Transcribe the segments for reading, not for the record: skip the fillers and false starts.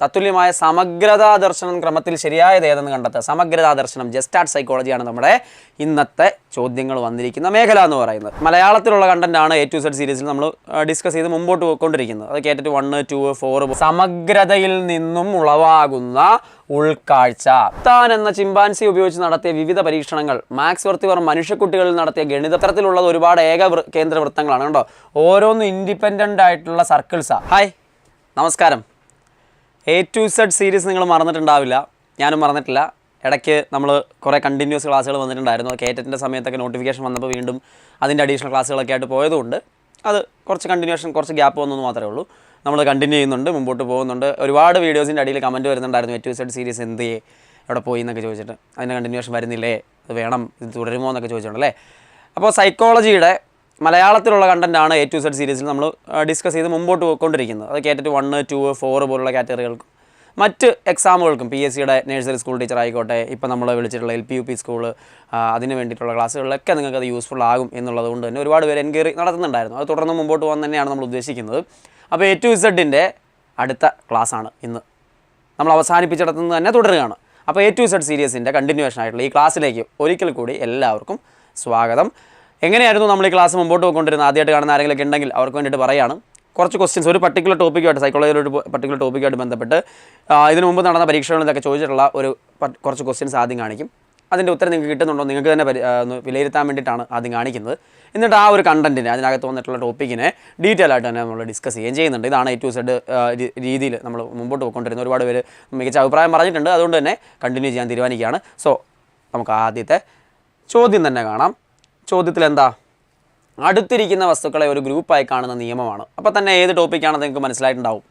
തത്തുല്യമായ സമഗ്രതാ ദർശനം ക്രമത്തിൽ ശരിയായത് ഏതെന്ന് കണ്ടെത്തുക. സമഗ്രതാ ദർശനം ജസ്റ്റാർട്ട് സൈക്കോളജിയാണ് നമ്മുടെ ഇന്നത്തെ ചോദ്യങ്ങൾ വന്നിരിക്കുന്ന മേഖല എന്ന് പറയുന്നത്. മലയാളത്തിലുള്ള കണ്ടന്റാണ് A to Z സീരീസിൽ നമ്മൾ ഡിസ്കസ് ചെയ്ത് മുമ്പോട്ട് പോയിക്കൊണ്ടിരിക്കുന്നത്. അത് കേട്ടിട്ട് 1, 2, 4 സമഗ്രതയിൽ നിന്നും ഉളവാകുന്ന ഉൾക്കാഴ്ച. താൻ എന്ന ചിമ്പാൻസി ഉപയോഗിച്ച് നടത്തിയ വിവിധ പരീക്ഷണങ്ങൾ, മാക്സ് വർത്തിവർ മനുഷ്യക്കുട്ടികളിൽ നടത്തിയ ഗണിതത്തിലുള്ളത് ഒരുപാട് കേന്ദ്ര വൃത്തങ്ങളാണ് കേട്ടോ. ഓരോന്നും ഇൻഡിപെൻഡൻ്റ് ആയിട്ടുള്ള സർക്കിൾസാണ്. ഹായ്, നമസ്കാരം. A to Z സീരീസ് നിങ്ങൾ മറന്നിട്ടുണ്ടാവില്ല, ഞാനും മറന്നിട്ടില്ല. ഇടയ്ക്ക് നമ്മൾ കുറേ കണ്ടിന്യൂസ് ക്ലാസ്സുകൾ വന്നിട്ടുണ്ടായിരുന്നു. കേറ്ററ്റിൻ്റെ സമയത്തൊക്കെ നോട്ടിഫിക്കേഷൻ വന്നപ്പോൾ വീണ്ടും അതിൻ്റെ അഡീഷണൽ ക്ലാസ്സുകളൊക്കെ ആയിട്ട് പോയതുകൊണ്ട് അത് കുറച്ച് കണ്ടിന്യൂഷൻ, കുറച്ച് ഗ്യാപ്പ് വന്നെന്ന് മാത്രമേ ഉള്ളൂ. നമ്മൾ കണ്ടിന്യൂ ചെയ്യുന്നുണ്ട്, മുമ്പോട്ട് പോകുന്നുണ്ട്. ഒരുപാട് വീഡിയോസിൻ്റെ അടിയിൽ കമൻറ്റ് വരുന്നുണ്ടായിരുന്നു, A to Z സീരീസ് എന്ത് ചെയ്യേ, എവിടെ പോയി എന്നൊക്കെ ചോദിച്ചിട്ട്. അതിൻ്റെ കണ്ടിന്യൂഷൻ വരുന്നില്ലേ, അത് വേണം, ഇത് തുടരുമോ എന്നൊക്കെ ചോദിച്ചിട്ടുണ്ടല്ലേ. അപ്പോൾ സൈക്കോളജിയുടെ മലയാളത്തിലുള്ള കണ്ടന്റാണ് A to Z സീരീസിൽ നമ്മൾ ഡിസ്കസ് ചെയ്ത് മുമ്പോട്ട് പോയിക്കൊണ്ടിരിക്കുന്നത്. അത് കേട്ടിട്ട് 1, 2, 4 പോലുള്ള കാറ്റഗറികൾക്കും മറ്റ് എക്സാമുകൾക്കും PSCയുടെ നഴ്സറി സ്കൂൾ ടീച്ചർ ആയിക്കോട്ടെ, ഇപ്പോൾ നമ്മൾ വിളിച്ചിട്ടുള്ള LP UP സ്കൂൾ, അതിന് വേണ്ടിയിട്ടുള്ള ക്ലാസ്സുകളിലൊക്കെ നിങ്ങൾക്ക് അത് യൂസ്ഫുൾ ആകും എന്നുള്ളത് കൊണ്ട് തന്നെ ഒരുപാട് പേര് എൻക്വയറി നടത്തുന്നുണ്ടായിരുന്നു. അത് തുടർന്ന് മുമ്പോട്ട് പോകാൻ തന്നെയാണ് നമ്മൾ ഉദ്ദേശിക്കുന്നത്. അപ്പോൾ A to Zൻ്റെ അടുത്ത ക്ലാസ്സാണ് ഇന്ന് നമ്മൾ അവസാനിപ്പിച്ചിടത്തുനിന്ന് തന്നെ തുടരുകയാണ്. അപ്പോൾ A to Z സീരീസിൻ്റെ കണ്ടിന്യൂഷൻ ആയിട്ടുള്ള ഈ ക്ലാസ്സിലേക്ക് ഒരിക്കൽ കൂടി എല്ലാവർക്കും സ്വാഗതം. എങ്ങനെയായിരുന്നു നമ്മൾ ഈ ക്ലാസ് മുമ്പോട്ട് പോയിക്കൊണ്ടിരുന്നത്? ആദ്യമായിട്ട് കാണുന്ന ആരെങ്കിലും ഉണ്ടെങ്കിൽ അവർക്ക് വേണ്ടിയിട്ട് പറയുകയാണ്. കുറച്ച് ക്വസ്റ്റ്യൻസ് ഒരു പർട്ടിക്കുലർ ടോപ്പിക്കുമായിട്ട്, സൈക്കോളജിയുടെ ഒരു പർട്ടിക്കുലർ ടോപ്പിക്കുമായിട്ട് ബന്ധപ്പെട്ട് ഇതിനു മുമ്പ് നടന്ന പരീക്ഷകളിലൊക്കെ ചോദിച്ചിട്ടുള്ള കുറച്ച് ക്വസ്റ്റ്യൻസ് ആദ്യം കാണിക്കും. അതിൻ്റെ ഉത്തരം നിങ്ങൾക്ക് കിട്ടുന്നുണ്ടോ നിങ്ങൾക്ക് തന്നെ വിലയിരുത്താൻ വേണ്ടിയിട്ടാണ് ആദ്യം കാണിക്കുന്നത്. എന്നിട്ട് ആ ഒരു കണ്ടൻറ്റിനെ, അതിനകത്ത് വന്നിട്ടുള്ള ടോപ്പിക്കിനെ ഡീറ്റെയിൽ ആയിട്ട് തന്നെ നമ്മൾ ഡിസ്കസ് ചെയ്യുന്നുണ്ട്. ഇതാണ് A to Z രീതിയിൽ നമ്മൾ മുമ്പോട്ട് പോയിക്കൊണ്ടിരുന്നത്. ഒരുപാട് പേര് മികച്ച അഭിപ്രായം പറഞ്ഞിട്ടുണ്ട്, അതുകൊണ്ട് തന്നെ കണ്ടിന്യൂ ചെയ്യാൻ തീരുമാനിക്കുകയാണ്. സോ നമുക്ക് ആദ്യത്തെ ചോദ്യം തന്നെ കാണാം. ചോദ്യത്തിൽ എന്താ? അടുത്തിരിക്കുന്ന വസ്തുക്കളെ ഒരു ഗ്രൂപ്പായി കാണുന്ന നിയമമാണ്. അപ്പോൾ തന്നെ ഏത് ടോപ്പിക്കാണെന്ന് നിങ്ങൾക്ക് മനസ്സിലായിട്ടുണ്ടാവും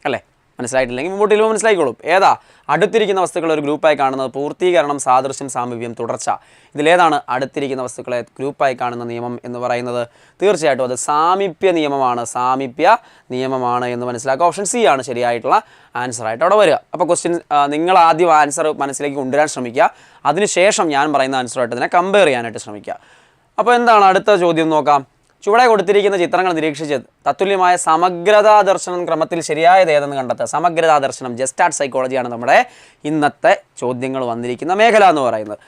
അല്ലേ? മനസ്സിലായിട്ടില്ലെങ്കിൽ മുമ്പോട്ട് ചെല്ലുമ്പോൾ മനസ്സിലായിക്കോളും. ഏതാ അടുത്തിരിക്കുന്ന വസ്തുക്കളെ ഒരു ഗ്രൂപ്പായി കാണുന്നത്? പൂർത്തീകരണം, സാദൃശ്യം, സാമീപ്യം, തുടർച്ച. ഇതിലേതാണ് അടുത്തിരിക്കുന്ന വസ്തുക്കളെ ഗ്രൂപ്പായി കാണുന്ന നിയമം എന്ന് പറയുന്നത്? തീർച്ചയായിട്ടും അത് സാമീപ്യ നിയമമാണ്. സാമീപ്യ നിയമമാണ് എന്ന് മനസ്സിലാക്കുക. ഓപ്ഷൻ C ആണ് ശരിയായിട്ടുള്ള ആൻസറായിട്ട് അവിടെ വരിക. അപ്പോൾ ക്വസ്റ്റ്യൻ നിങ്ങൾ ആദ്യം ആൻസർ മനസ്സിലേക്ക് കൊണ്ടുവരാൻ ശ്രമിക്കുക. അതിനുശേഷം ഞാൻ പറയുന്ന ആൻസറായിട്ട് ഇതിനെ കമ്പയർ ചെയ്യാനായിട്ട് ശ്രമിക്കുക. അപ്പോൾ എന്താണ് അടുത്ത ചോദ്യം നോക്കാം. ചുവടെ കൊടുത്തിരിക്കുന്ന ചിത്രങ്ങൾ നിരീക്ഷിച്ച് തത്തുല്യമായ സമഗ്രതാ ദർശനം ക്രമത്തിൽ ശരിയായത് ഏതെന്ന് കണ്ടെത്തുക. സമഗ്രതാ ദർശനം ജസ്റ്റാർട്ട് സൈക്കോളജിയാണ് നമ്മുടെ ഇന്നത്തെ ചോദ്യങ്ങൾ വന്നിരിക്കുന്ന മേഖല എന്ന് പറയുന്നത്.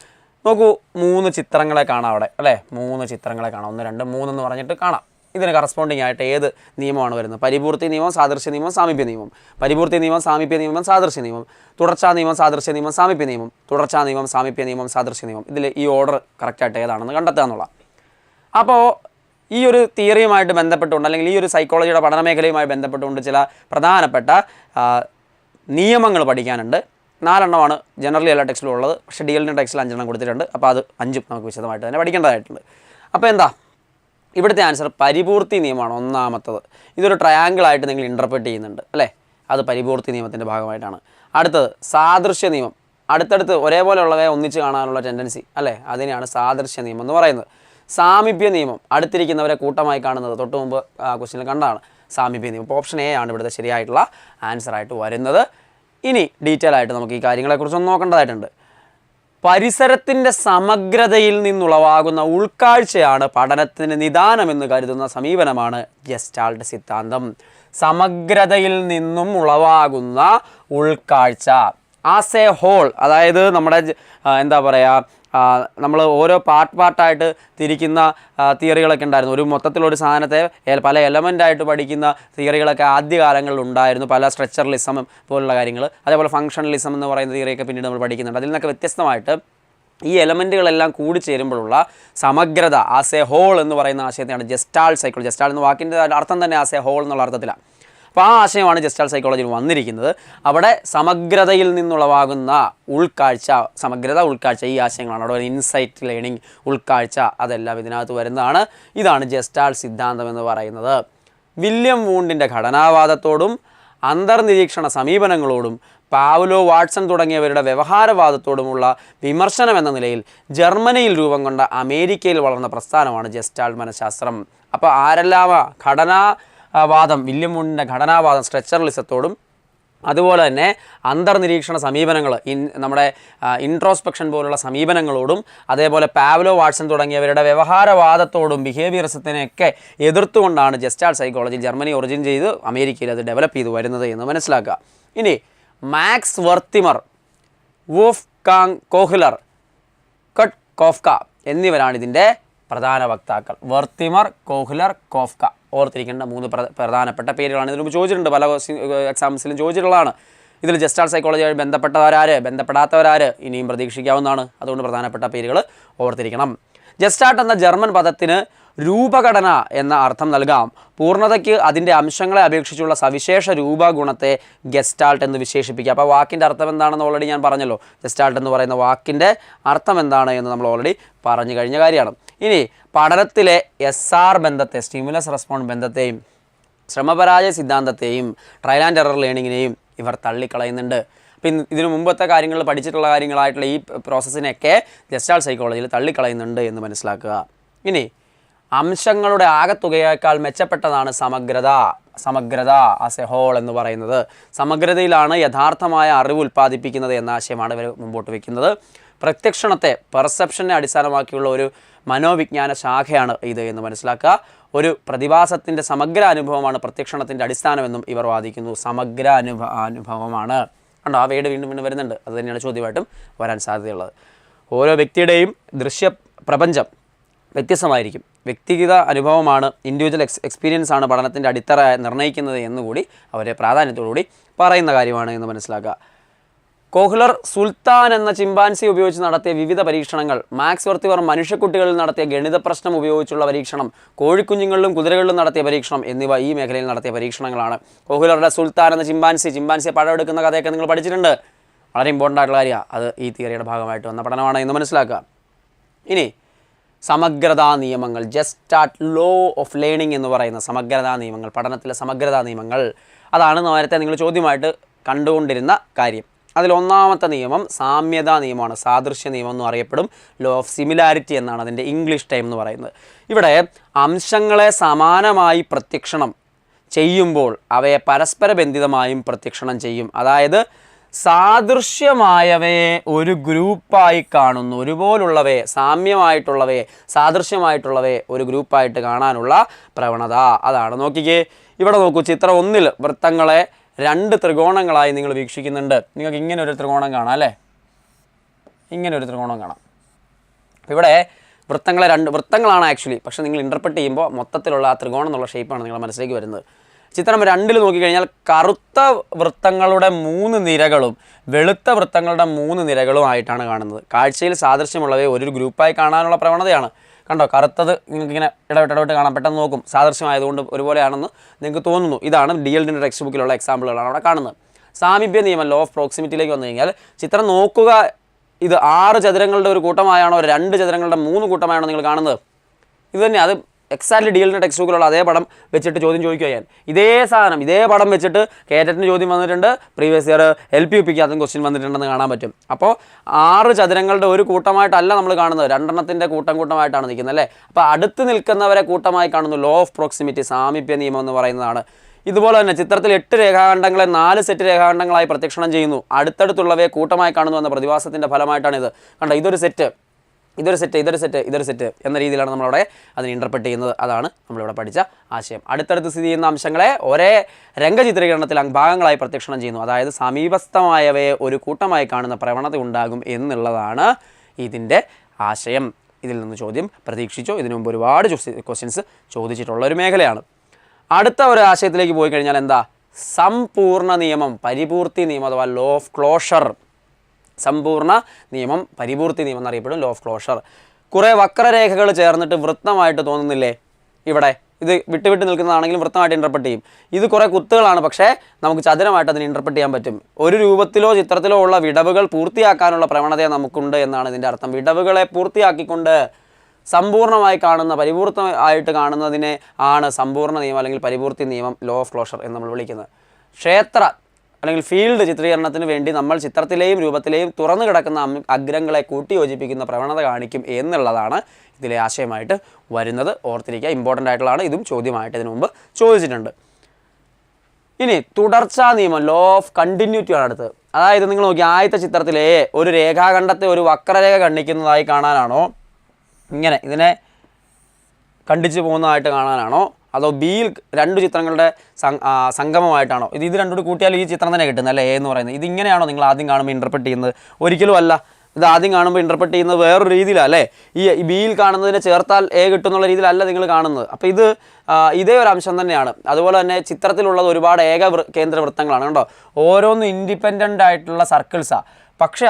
നോക്കൂ, 3 ചിത്രങ്ങളെ കാണാം അവിടെ അല്ലേ? 3 ചിത്രങ്ങളെ കാണാം. 1, 2, 3 എന്ന് പറഞ്ഞിട്ട് കാണാം. ഇതിന് കറസ്പോണ്ടിങ് ആയിട്ട് ഏത് നിയമമാണ് വരുന്നത്? പരിപൂർത്തി നിയമം, സാദൃശ്യ നിയമം, സാമീപ്യ നിയമം. പരിപൂർത്തി നിയമം, സാമീപ്യ നിയമം, സാദൃശ്യ നിയമം. തുടർച്ചാ നിയമം, സാദൃശ്യ നിയമം, സാമീപ്യ നിയമം. തുടർച്ചാ നിയമം, സാമീപ്യ നിയമം, സാദൃശ്യ നിയമം. ഇതിൽ ഈ ഓർഡർ കറക്റ്റായിട്ട് ഏതാണെന്ന് കണ്ടെത്തുക എന്നുള്ള. അപ്പോൾ ഈ ഒരു തിയറിയുമായിട്ട് ബന്ധപ്പെട്ടുകൊണ്ട്, അല്ലെങ്കിൽ ഈ ഒരു സൈക്കോളജിയുടെ പഠനമേഖലയുമായി ബന്ധപ്പെട്ടുകൊണ്ട് ചില പ്രധാനപ്പെട്ട നിയമങ്ങൾ പഠിക്കാനുണ്ട്. 4 എണ്ണമാണ് ജനറലി എല്ലാ ടെക്സ്റ്റിലും ഉള്ളത്. പക്ഷേ DLD ടെക്സ്റ്റിൽ 5 എണ്ണം കൊടുത്തിട്ടുണ്ട്. അപ്പോൾ അത് 5ഉം നമുക്ക് വിശദമായിട്ട് തന്നെ പഠിക്കേണ്ടതായിട്ടുണ്ട്. അപ്പോൾ എന്താ ഇവിടുത്തെ ആൻസർ? പരിപൂർത്തി നിയമമാണ് ഒന്നാമത്തത്. ഇതൊരു ട്രയാങ്കിളായിട്ട് നിങ്ങൾ ഇൻ്റർപ്രറ്റ് ചെയ്യുന്നുണ്ട് അല്ലേ? അത് പരിപൂർത്തി നിയമത്തിൻ്റെ ഭാഗമായിട്ടാണ്. അടുത്തത് സാദൃശ്യ നിയമം. അടുത്തടുത്ത് ഒരേപോലെയുള്ളവയെ ഒന്നിച്ച് കാണാനുള്ള ടെൻഡൻസി അല്ലേ? അതിനെയാണ് സാദൃശ്യ നിയമം എന്ന് പറയുന്നത്. സാമീപ്യ നിയമം, അടുത്തിരിക്കുന്നവരെ കൂട്ടമായി കാണുന്നത്. തൊട്ട് മുമ്പ് ക്വസ്റ്റ്യനിൽ കണ്ടാണ് സാമീപ്യ നിയമം. അപ്പോൾ ഓപ്ഷൻ A ആണ് ഇവിടുത്തെ ശരിയായിട്ടുള്ള ആൻസറായിട്ട് വരുന്നത്. ഇനി ഡീറ്റെയിൽ ആയിട്ട് നമുക്ക് ഈ കാര്യങ്ങളെക്കുറിച്ചൊന്ന് നോക്കേണ്ടതായിട്ടുണ്ട്. പരിസരത്തിൻ്റെ സമഗ്രതയിൽ നിന്നുളവാകുന്ന ഉൾക്കാഴ്ചയാണ് പഠനത്തിന് നിദാനമെന്ന് കരുതുന്ന സമീപനമാണ് ഗെസ്റ്റാൾട്ട് സിദ്ധാന്തം. സമഗ്രതയിൽ നിന്നും ഉളവാകുന്ന ഉൾക്കാഴ്ച ആസ് എ ഹോൾ, അതായത് നമ്മുടെ എന്താ പറയുക, നമ്മൾ ഓരോ പാർട്ടായിട്ട് തിരിക്കുന്ന തിയറികളൊക്കെ ഉണ്ടായിരുന്നു. ഒരു മൊത്തത്തിലൊരു സാധനത്തെ പല എലമെൻ്റായിട്ട് പഠിക്കുന്ന തിയറികളൊക്കെ ആദ്യകാലങ്ങളിൽ ഉണ്ടായിരുന്നു. പല സ്ട്രക്ചറലിസം പോലുള്ള കാര്യങ്ങൾ, അതേപോലെ ഫങ്ഷണലിസം എന്ന് പറയുന്ന തിയറിയൊക്കെ പിന്നീട് നമ്മൾ പഠിക്കുന്നുണ്ട്. അതിൽ നിന്നൊക്കെ വ്യത്യസ്തമായിട്ട് ഈ എലമെൻറ്റുകളെല്ലാം കൂടി ചേരുമ്പോഴുള്ള സമഗ്രത ആസ് എ ഹോൾ എന്ന് പറയുന്ന ആശയത്തെയാണ് ഗെസ്റ്റാൾട്ട് സൈക്കോളജി. ഗെസ്റ്റാൾട്ട് എന്ന വാക്കിൻ്റെ അർത്ഥം തന്നെ ആസ് എ ഹോൾ എന്നുള്ള അർത്ഥത്തിലാണ്. അപ്പോൾ ആ ആശയമാണ് ഗെസ്റ്റാൾട്ട് സൈക്കോളജിയിൽ വന്നിരിക്കുന്നത്. അവിടെ സമഗ്രതയിൽ നിന്നുളവാകുന്ന ഉൾക്കാഴ്ച, സമഗ്രത, ഉൾക്കാഴ്ച, ഈ ആശയങ്ങളാണ് അവിടെ. ഇൻസൈറ്റ് ലേണിംഗ്, ഉൾക്കാഴ്ച, അതെല്ലാം ഇതിനകത്ത് വരുന്നതാണ്. ഇതാണ് ഗെസ്റ്റാൾട്ട് സിദ്ധാന്തം എന്ന് പറയുന്നത്. വില്യം വൂണ്ടിൻ്റെ ഘടനാവാദത്തോടും അന്തർനിരീക്ഷണ സമീപനങ്ങളോടും പാവ്ലോ, വാട്സൺ തുടങ്ങിയവരുടെ വ്യവഹാരവാദത്തോടുമുള്ള വിമർശനം എന്ന നിലയിൽ ജർമ്മനിയിൽ രൂപം കൊണ്ട അമേരിക്കയിൽ വളർന്ന പ്രസ്ഥാനമാണ് ഗെസ്റ്റാൾട്ട് മനഃശാസ്ത്രം. അപ്പോൾ ആരെല്ലാം ഘടനാവാദം, വില്യം വൂണ്ടിൻ്റെ ഘടനാവാദം സ്ട്രക്ചറലിസത്തോടും അതുപോലെ തന്നെ അന്തർനിരീക്ഷണ സമീപനങ്ങൾ, നമ്മുടെ ഇൻട്രോസ്പെക്ഷൻ പോലുള്ള സമീപനങ്ങളോടും, അതേപോലെ പാവ്ലോ, വാട്സൺ തുടങ്ങിയവരുടെ വ്യവഹാരവാദത്തോടും ബിഹേവിയറിസത്തിനെയൊക്കെ എതിർത്തുകൊണ്ടാണ് ഗെസ്റ്റാൾട്ട് സൈക്കോളജി ജർമ്മനി ഒറിജിൻ ചെയ്ത് അമേരിക്കയിൽ അത് ഡെവലപ്പ് ചെയ്ത് വരുന്നത് എന്ന് മനസ്സിലാക്കുക. ഇനി മാക്സ് വെർത്തിമർ, വൂൾഫ്ഗാങ് കോഹ്ലർ, കട്ട് കോഫ്ക എന്നിവരാണ് ഇതിൻ്റെ പ്രധാന വക്താക്കൾ. വെർത്തിമർ, കോഹ്ലർ, കോഫ്ക ഓർത്തിരിക്കേണ്ട 3 പ്രധാനപ്പെട്ട പേരുകളാണ്. ഇതിന് മുമ്പ് ചോദിച്ചിട്ടുണ്ട്, പല എക്സാംസിലും ചോദിച്ചിട്ടുള്ളതാണ്. ഇതിൽ ജസ്റ്റാർട്ട് സൈക്കോളജിയായി ബന്ധപ്പെട്ടവരാര് ഇനിയും പ്രതീക്ഷിക്കാവുന്നതാണ്. അതുകൊണ്ട് പ്രധാനപ്പെട്ട പേരുകൾ ഓർത്തിരിക്കണം. ജസ്റ്റാർട്ട് എന്ന ജർമ്മൻ പദത്തിന് രൂപഘടന എന്ന അർത്ഥം നൽകാം. പൂർണ്ണതയ്ക്ക് അതിൻ്റെ അംശങ്ങളെ അപേക്ഷിച്ചുള്ള സവിശേഷ രൂപഗുണത്തെ ഗെസ്റ്റാൾട്ട് എന്ന് വിശേഷിപ്പിക്കുക. അപ്പോൾ വാക്കിൻ്റെ അർത്ഥം എന്താണെന്ന് ഓൾറെഡി ഞാൻ പറഞ്ഞല്ലോ. ഗെസ്റ്റാൾട്ട് എന്ന് പറയുന്ന വാക്കിൻ്റെ അർത്ഥം എന്താണ് എന്ന് നമ്മൾ ഓൾറെഡി പറഞ്ഞു കഴിഞ്ഞ കാര്യമാണ്. ഇനി പഠനത്തിലെ SR ബന്ധത്തെ, സ്റ്റിമുലസ് റെസ്പോൺസ് ബന്ധത്തെയും ശ്രമപരാജയ സിദ്ധാന്തത്തെയും ട്രയൽ ആൻഡ് എറർ ലേണിങ്ങിനെയും ഇവർ തള്ളിക്കളയുന്നുണ്ട്. അപ്പം ഇതിനു മുമ്പത്തെ കാര്യങ്ങളിൽ പഠിച്ചിട്ടുള്ള കാര്യങ്ങളായിട്ടുള്ള ഈ പ്രോസസ്സിനെയൊക്കെ ഗെസ്റ്റാൾട്ട് സൈക്കോളജിയിൽ തള്ളിക്കളയുന്നുണ്ട് എന്ന് മനസ്സിലാക്കുക. ഇനി അംശങ്ങളുടെ ആകെത്തുകയേക്കാൾ മെച്ചപ്പെട്ടതാണ് സമഗ്രത ആസ് എ ഹോൾ എന്ന് പറയുന്നത്. സമഗ്രതയിലാണ് യഥാർത്ഥമായ അറിവ് ഉൽപ്പാദിപ്പിക്കുന്നത് എന്ന ആശയമാണ് ഇവർ മുമ്പോട്ട് വയ്ക്കുന്നത്. പ്രത്യക്ഷണത്തെ, പെർസെപ്ഷനെ അടിസ്ഥാനമാക്കിയുള്ള ഒരു മനോവിജ്ഞാന ശാഖയാണ് ഇത് എന്ന് മനസ്സിലാക്കുക. ഒരു പ്രതിഭാസത്തിൻ്റെ സമഗ്ര അനുഭവമാണ് പ്രത്യക്ഷണത്തിൻ്റെ അടിസ്ഥാനമെന്നും ഇവർ വാദിക്കുന്നു. സമഗ്ര അനുഭവമാണ്. കണ്ടോ, ആ വേട് വീണ്ടും വരുന്നുണ്ട്. അത് തന്നെയാണ് ചോദ്യമായിട്ടും വരാൻ സാധ്യതയുള്ളത്. ഓരോ വ്യക്തിയുടെയും ദൃശ്യ പ്രപഞ്ചം വ്യത്യസ്തമായിരിക്കും. വ്യക്തിഗത അനുഭവമാണ്, ഇൻഡിവിജ്വൽ എക്സ്പീരിയൻസ് ആണ് പഠനത്തിൻ്റെ അടിത്തറ നിർണ്ണയിക്കുന്നത് എന്നുകൂടി അവരെ പ്രാധാന്യത്തോടുകൂടി പറയുന്ന കാര്യമാണ് എന്ന് മനസ്സിലാക്കുക. കോഹ്ലർ സുൽത്താൻ എന്ന ചിമ്പാൻസി ഉപയോഗിച്ച് നടത്തിയ വിവിധ പരീക്ഷണങ്ങൾ, മാക്സ് വെർത്തിമർ മനുഷ്യക്കുട്ടികളിൽ നടത്തിയ ഗണിത പ്രശ്നം ഉപയോഗിച്ചുള്ള പരീക്ഷണം, കോഴിക്കുഞ്ഞുങ്ങളിലും കുതിരകളിലും നടത്തിയ പരീക്ഷണം എന്നിവ ഈ മേഖലയിൽ നടത്തിയ പരീക്ഷണങ്ങളാണ്. കോഹ്ലറുടെ സുൽത്താൻ എന്ന ചിമ്പാൻസിയെ പടമെടുക്കുന്ന കഥയൊക്കെ നിങ്ങൾ പഠിച്ചിട്ടുണ്ട്. വളരെ ഇമ്പോർട്ടൻ്റ് ആയിട്ടുള്ള കാര്യമാണ്. അത് ഈ തിയറിയുടെ ഭാഗമായിട്ട് വന്ന പഠനമാണ് എന്ന് മനസ്സിലാക്കുക. ഇനി സമഗ്രതാ നിയമങ്ങൾ, ജസ്റ്റാർട്ട് ലോ ഓഫ് ലേണിംഗ് എന്ന് പറയുന്ന സമഗ്രതാ നിയമങ്ങൾ, പഠനത്തിലെ സമഗ്രതാ നിയമങ്ങൾ, അതാണ് നേരത്തെ നിങ്ങൾ ചോദ്യമായിട്ട് കണ്ടുകൊണ്ടിരുന്ന കാര്യം. അതിൽ ഒന്നാമത്തെ നിയമം സാമ്യതാ നിയമമാണ്. സാദൃശ്യ നിയമം എന്നും അറിയപ്പെടും. ലോ ഓഫ് സിമിലാരിറ്റി എന്നാണ് അതിൻ്റെ ഇംഗ്ലീഷ് ടൈം എന്ന് പറയുന്നത്. ഇവിടെ അംശങ്ങളെ സമാനമായി പ്രത്യക്ഷണം ചെയ്യുമ്പോൾ അവയെ പരസ്പര ബന്ധിതമായും പ്രത്യക്ഷണം ചെയ്യും. അതായത് സാദൃശ്യമായവയെ ഒരു ഗ്രൂപ്പായി കാണുന്നു, ഒരുപോലുള്ളവയെ, സാമ്യമായിട്ടുള്ളവയെ, സാദൃശ്യമായിട്ടുള്ളവയെ ഒരു ഗ്രൂപ്പായിട്ട് കാണാനുള്ള പ്രവണത. അതാണ്. നോക്കിക്കേ, ഇവിടെ നോക്കൂ, ചിത്രം 1 വൃത്തങ്ങളെ 2 ത്രികോണങ്ങളായി നിങ്ങൾ വീക്ഷിക്കുന്നുണ്ട്. നിങ്ങൾക്ക് ഇങ്ങനെ ഒരു ത്രികോണം കാണാം അല്ലേ, ഇങ്ങനെ ഒരു ത്രികോണം കാണാം. ഇവിടെ വൃത്തങ്ങളെ 2 വൃത്തങ്ങളാണ് ആക്ച്വലി, പക്ഷേ നിങ്ങൾ ഇൻ്റർപ്രറ്റ് ചെയ്യുമ്പോൾ മൊത്തത്തിലുള്ള ആ ത്രികോണം എന്നുള്ള ഷേപ്പാണ് നിങ്ങളുടെ മനസ്സിലേക്ക് വരുന്നത്. ചിത്രം 2 നോക്കിക്കഴിഞ്ഞാൽ കറുത്ത വൃത്തങ്ങളുടെ 3 നിരകളും വെളുത്ത വൃത്തങ്ങളുടെ 3 നിരകളും ആയിട്ടാണ് കാണുന്നത്. കാഴ്ചയിൽ സാദൃശ്യമുള്ളവയെ ഒരു ഗ്രൂപ്പായി കാണാനുള്ള പ്രവണതയാണ്. കണ്ടോ, കറുത്തത് നിങ്ങൾക്ക് ഇങ്ങനെ ഇടവിട്ട് കാണാൻ പെട്ടെന്ന് നോക്കും, സാദൃശ്യമായതുകൊണ്ട് ഒരുപോലെയാണെന്ന് നിങ്ങൾക്ക് തോന്നുന്നു. ഇതാണ് DLD ടെക്സ്റ്റ് ബുക്കിലുള്ള എക്സാമ്പിളുകളാണ് അവിടെ കാണുന്നത്. സാമീപ്യ നിയമം, ലോ ഓഫ് പ്രോക്സിമിറ്റിയിലേക്ക് വന്നു കഴിഞ്ഞാൽ ചിത്രം നോക്കുക, ഇത് 6 ചതുരങ്ങളുടെ ഒരു കൂട്ടമായാണോ 2 ചതുരങ്ങളുടെ 3 കൂട്ടമായാണോ നിങ്ങൾ കാണുന്നത്? ഇത് തന്നെ. അത് എക്സാക്ട്ലി DLD ടെക്സ്റ്റ് ബുക്കിലുള്ള അതേ പടം വെച്ചിട്ട് ചോദ്യം ചോദിക്കുക ഞാൻ. ഇതേ സാധനം, ഇതേ പടം വെച്ചിട്ട് കേറ്ററ്റിന് ചോദ്യം വന്നിട്ടുണ്ട്, പ്രീവിയസ് ഇയർ LPUPക്ക് അതും ക്വസ്റ്റ്യൻ വന്നിട്ടുണ്ടെന്ന് കാണാൻ പറ്റും. അപ്പോൾ 6 ചതുരങ്ങളുടെ ഒരു കൂട്ടമായിട്ടല്ല നമ്മൾ കാണുന്നത്, 2 എണ്ണത്തിൻ്റെ കൂട്ടമായിട്ടാണ് നിൽക്കുന്നത് അല്ലേ. അപ്പോൾ അടുത്ത് നിൽക്കുന്നവരെ കൂട്ടമായി കാണുന്നു. ലോ ഓഫ് പ്രോക്സിമിറ്റി, സാമീപ്യ നിയമം എന്ന് പറയുന്നതാണ്. ഇതുപോലെ തന്നെ ചിത്രത്തിൽ 8 രേഖാഖണ്ഡങ്ങളെ 4 സെറ്റ് രേഖാഖണ്ഡങ്ങളായി പ്രത്യക്ഷണം ചെയ്യുന്നു. അടുത്തടുത്തുള്ളവയെ കൂട്ടമായി കാണുന്നു എന്ന പ്രതിഭാസത്തിൻ്റെ ഫലമായിട്ടാണിത്. കണ്ടോ, ഇതൊരു സെറ്റ് എന്ന രീതിയിലാണ് നമ്മളവിടെ അതിനെ ഇൻ്റർപ്രറ്റ് ചെയ്യുന്നത്. അതാണ് നമ്മളിവിടെ പഠിച്ച ആശയം. അടുത്തടുത്ത് സ്ഥിതി ചെയ്യുന്ന അംശങ്ങളെ ഒരേ രംഗചിത്രീകരണത്തിൽ ഭാഗങ്ങളായി പ്രത്യക്ഷണം ചെയ്യുന്നു. അതായത് സമീപസ്ഥമായവയെ ഒരു കൂട്ടമായി കാണുന്ന പ്രവണത ഉണ്ടാകും എന്നുള്ളതാണ് ഇതിൻ്റെ ആശയം. ഇതിൽ നിന്ന് ചോദ്യം പ്രതീക്ഷിച്ചോ? ഇതിനു മുമ്പ് ഒരുപാട് ക്വസ്റ്റ്യൻസ് ചോദിച്ചിട്ടുള്ള ഒരു മേഖലയാണ്. അടുത്ത ഒരു ആശയത്തിലേക്ക് പോയി കഴിഞ്ഞാൽ എന്താ? സമ്പൂർണ്ണ നിയമം, പരിപൂർത്തി നിയമം അഥവാ ലോ ഓഫ് ക്ലോഷർ. സമ്പൂർണ്ണ നിയമം, പരിപൂർത്തി നിയമം എന്നറിയപ്പെടും ലോ ഓഫ് ക്ലോഷർ. കുറേ വക്രരേഖകൾ ചേർന്നിട്ട് വൃത്തമായിട്ട് തോന്നുന്നില്ലേ? ഇവിടെ ഇത് വിട്ട് നിൽക്കുന്നതാണെങ്കിലും വൃത്തമായിട്ട് ഇൻ്റർപ്രറ്റ് ചെയ്യും. ഇത് കുറേ കുത്തുകളാണ്, പക്ഷേ നമുക്ക് ചതുരമായിട്ട് അതിന് ഇൻ്റർപ്രറ്റ് ചെയ്യാൻ പറ്റും. ഒരു രൂപത്തിലോ ചിത്രത്തിലോ ഉള്ള വിടവുകൾ പൂർത്തിയാക്കാനുള്ള പ്രവണത നമുക്കുണ്ട് എന്നാണ് ഇതിൻ്റെ അർത്ഥം. വിടവുകളെ പൂർത്തിയാക്കിക്കൊണ്ട് സമ്പൂർണ്ണമായി കാണുന്ന, പരിപൂർത്തമായിട്ട് കാണുന്നതിനെ ആണ് സമ്പൂർണ്ണ നിയമം അല്ലെങ്കിൽ പരിപൂർത്തി നിയമം, ലോ ഓഫ് ക്ലോഷർ എന്ന് നമ്മൾ വിളിക്കുന്നത്. ക്ഷേത്ര അല്ലെങ്കിൽ ഫീൽഡ് ചിത്രീകരണത്തിന് വേണ്ടി നമ്മൾ ചിത്രത്തിലെയും രൂപത്തിലെയും തുറന്നു കിടക്കുന്ന അഗ്രങ്ങളെ കൂട്ടിയോജിപ്പിക്കുന്ന പ്രവണത കാണിക്കും എന്നുള്ളതാണ് ഇതിലെ ആശയമായിട്ട് വരുന്നത്. ഓർത്തിരിക്കുക, ഇമ്പോർട്ടൻ്റ് ആയിട്ടുള്ളതാണ്. ഇതും ചോദ്യമായിട്ട് ഇതിനു മുമ്പ് ചോദിച്ചിട്ടുണ്ട്. ഇനി തുടർച്ചാ നിയമം, ലോ ഓഫ് കണ്ടിന്യൂറ്റി ആണ് അടുത്തത്. അതായത് നിങ്ങൾ നോക്കി, ആദ്യത്തെ ചിത്രത്തിലെ ഒരു രേഖാഖണ്ഡത്തെ ഒരു വക്രരേഖ ഖണ്ഡിക്കുന്നതായി കാണാനാണോ, ഇങ്ങനെ ഇതിനെ ഖണ്ഡിച്ചു പോകുന്നതായിട്ട് കാണാനാണോ, അതോ ബിയിൽ രണ്ട് ചിത്രങ്ങളുടെ സംഗമമായിട്ടാണോ? ഇത് രണ്ടും കൂടി കൂട്ടിയാൽ ഈ ചിത്രം തന്നെ കിട്ടുന്നത് അല്ലേ, എ എന്ന് പറയുന്നത്. ഇതിങ്ങനെയാണോ നിങ്ങൾ ആദ്യം കാണുമ്പോൾ ഇൻ്റർപ്രറ്റ് ചെയ്യുന്നത്? ഒരിക്കലും അല്ല. ഇത് ആദ്യം കാണുമ്പോൾ ഇൻ്റർപ്രറ്റ് ചെയ്യുന്നത് വേറൊരു രീതിയിലാണ് അല്ലേ. ഈ ബിയിൽ കാണുന്നതിനെ ചേർത്താൽ എ കിട്ടുന്നുള്ള രീതിയിലല്ല നിങ്ങൾ കാണുന്നത്. അപ്പോൾ ഇത് ഇതേ ഒരു അംശം തന്നെയാണ്. അതുപോലെ തന്നെ ചിത്രത്തിലുള്ളത് ഒരുപാട് കേന്ദ്ര വൃത്തങ്ങളാണ് കണ്ടോ, ഓരോന്നും ഇൻഡിപെൻഡൻ്റ് ആയിട്ടുള്ള സർക്കിൾസാണ്. പക്ഷേ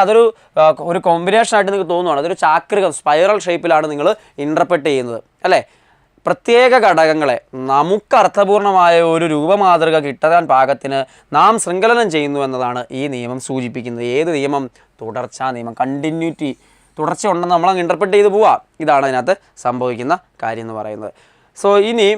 ഒരു കോമ്പിനേഷൻ ആയിട്ട് നിങ്ങൾക്ക് തോന്നുവാണ്, അതൊരു ചാക്രികം സ്പൈറൽ ഷേപ്പിലാണ് നിങ്ങൾ ഇൻ്റർപ്രറ്റ് ചെയ്യുന്നത് അല്ലേ. പ്രത്യേക ഘടകങ്ങളെ നമുക്ക് അർത്ഥപൂർണമായ ഒരു രൂപമാതൃക കിട്ടാൻ പാകത്തിന് നാം ശൃംഖലനം ചെയ്യുന്നു എന്നതാണ് ഈ നിയമം സൂചിപ്പിക്കുന്നത്. ഏത് നിയമം? തുടർച്ചാ നിയമം. കണ്ടിന്യൂറ്റി, തുടർച്ച ഉണ്ടെന്ന് നമ്മളങ്ങ് ഇൻ്റർപ്രറ്റ് ചെയ്ത് പോവാം. ഇതാണ് അതിനകത്ത് സംഭവിക്കുന്ന കാര്യം എന്ന് പറയുന്നത്. സോ ഇനി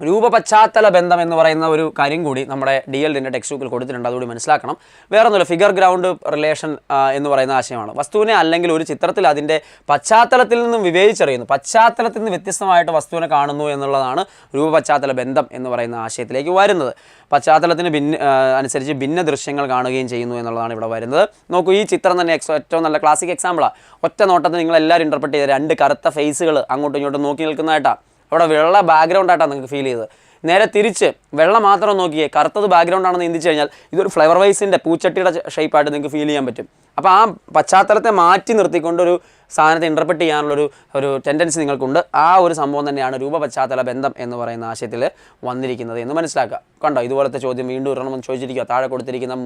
രൂപപശ്ചാത്തല ബന്ധം എന്ന് പറയുന്ന ഒരു കാര്യം കൂടി നമ്മുടെ DLD ടെക്സ്റ്റ് ബുക്കിൽ കൊടുത്തിട്ടുണ്ട്. അതുകൂടി മനസ്സിലാക്കണം. വേറെ ഒന്നുമില്ല, ഫിഗർ ഗ്രൗണ്ട് റിലേഷൻ എന്ന് പറയുന്ന ആശയമാണ്. വസ്തുവിനെ അല്ലെങ്കിൽ ഒരു ചിത്രത്തിൽ അതിൻ്റെ പശ്ചാത്തലത്തിൽ നിന്നും വിവേചിച്ചറിയുന്നു, പശ്ചാത്തലത്തിൽ നിന്ന് വ്യത്യസ്തമായിട്ട് വസ്തുവിനെ കാണുന്നു എന്നുള്ളതാണ് രൂപപശ്ചാത്തല ബന്ധം എന്ന് പറയുന്ന ആശയത്തിലേക്ക് വരുന്നത്. പശ്ചാത്തലത്തിന് അനുസരിച്ച് ഭിന്ന ദൃശ്യങ്ങൾ കാണുകയും ചെയ്യുന്നു എന്നുള്ളതാണ് ഇവിടെ വരുന്നത്. നോക്കൂ, ഈ ചിത്രം തന്നെ ഏറ്റവും നല്ല ക്ലാസിക് എക്സാമ്പിളാണ്. ഒറ്റ നോട്ടത്തിൽ നിങ്ങളെല്ലാവരും ഇൻ്റർപ്രറ്റ് ചെയ്ത രണ്ട് കറുത്ത ഫേസുകൾ അങ്ങോട്ടും ഇങ്ങോട്ടും നോക്കി നിൽക്കുന്നതായിട്ടാണ്. അവിടെ വെള്ള ബാക്ക്ഗ്രൗണ്ടായിട്ടാണ് നിങ്ങൾക്ക് ഫീൽ ചെയ്തത്. നേരെ തിരിച്ച് വെള്ള മാത്രം നോക്കിയേ കറുത്തത് ബാക്ക്ഗ്രൗണ്ടാണെന്ന് ചിന്തിച്ച് കഴിഞ്ഞാൽ ഇതൊരു ഫ്ലവർ വൈസിൻ്റെ പൂച്ചട്ടിയുടെ ഷേപ്പായിട്ട് നിങ്ങൾക്ക് ഫീൽ ചെയ്യാൻ പറ്റും. അപ്പോൾ ആ പശ്ചാത്തലത്തെ മാറ്റി നിർത്തിക്കൊണ്ടൊരു സാധനത്തെ ഇൻ്റർപ്രറ്റ് ചെയ്യാനുള്ള ടെൻഡൻസി നിങ്ങൾക്കുണ്ട്. ആ ഒരു സംഭവം തന്നെയാണ് രൂപപശ്ചാത്തല ബന്ധം എന്ന് പറയുന്ന ആശയത്തിൽ വന്നിരിക്കുന്നത് എന്ന് മനസ്സിലാക്കുക. കണ്ടോ, ഇതുപോലത്തെ ചോദ്യം വീണ്ടും ഒരെണ്ണം ചോദിച്ചിരിക്കുക. താഴെ കൊടുത്തിരിക്കുന്ന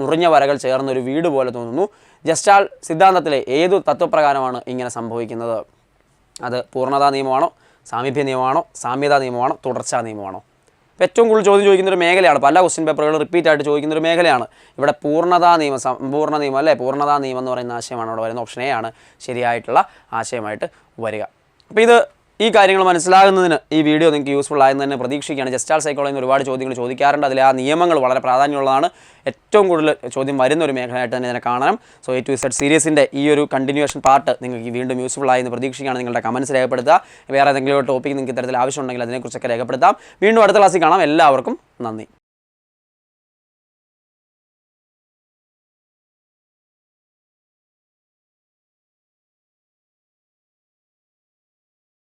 മുറിഞ്ഞ വരകൾ ചേർന്നൊരു വീട് പോലെ തോന്നുന്നു. ജസ്റ്റാൾ സിദ്ധാന്തത്തിലെ ഏതു തത്വപ്രകാരമാണ് ഇങ്ങനെ സംഭവിക്കുന്നത്? അത് പൂർണ്ണതാ നിയമമാണോ, സാമീപ്യ നിയമമാണോ, സാമ്യതാ നിയമമാണോ, തുടർച്ചാ നിയമമാണോ? ഏറ്റവും കൂടുതൽ ചോദ്യം ചോദിക്കുന്നൊരു മേഖലയാണ്, പല ക്വസ്റ്റ്യൻ പേപ്പറുകളും റിപ്പീറ്റ് ആയിട്ട് ചോദിക്കുന്നൊരു മേഖലയാണ്. ഇവിടെ പൂർണ്ണതാ നിയമം, സമ്പൂർണ്ണ നിയമം അല്ലേ, പൂർണ്ണതാ നിയമം എന്ന് പറയുന്ന ആശയമാണ് അവിടെ വരുന്നത്. ഓപ്ഷൻ എ ആണ് ശരിയായിട്ടുള്ള ആശയമായിട്ട് വരിക. അപ്പോൾ ഈ കാര്യങ്ങൾ മനസ്സിലാകുന്നതിന് ഈ വീഡിയോ നിങ്ങൾക്ക് യൂസ്ഫുൾ ആയെന്ന് തന്നെ പ്രതീക്ഷിക്കുകയാണ്. ജസ്റ്റാൾ സൈക്കോളജിയിൽ നിന്ന് ഒരുപാട് ചോദ്യങ്ങൾ ചോദിക്കാറുണ്ട്. അതിൽ ആ നിയമങ്ങൾ വളരെ പ്രാധാന്യമുള്ളതാണ്. ഏറ്റവും കൂടുതൽ ചോദ്യം വരുന്ന ഒരു മേഖലയായിട്ട് തന്നെ ഇതിനെ കാണാം. സോ A to Z സീരീസിൻ്റെ ഈ ഒരു കണ്ടിന്യൂവേഷൻ പാർട്ട് നിങ്ങൾക്ക് വീണ്ടും യൂസ്ഫുൾ ആയെന്ന് പ്രതീക്ഷിക്കുകയാണ്. നിങ്ങളുടെ കമൻസ് രേഖപ്പെടുത്തുക. വേറെ ഏതെങ്കിലും ടോപ്പിക്ക് നിങ്ങൾക്ക് ഇത്തരത്തിൽ ആവശ്യമുണ്ടെങ്കിൽ അതിനെക്കുറിച്ചൊക്കെ രേഖപ്പെടുത്താം. വീണ്ടും അടുത്ത ക്ലാസ്സിൽ കാണാം. എല്ലാവർക്കും നന്ദി.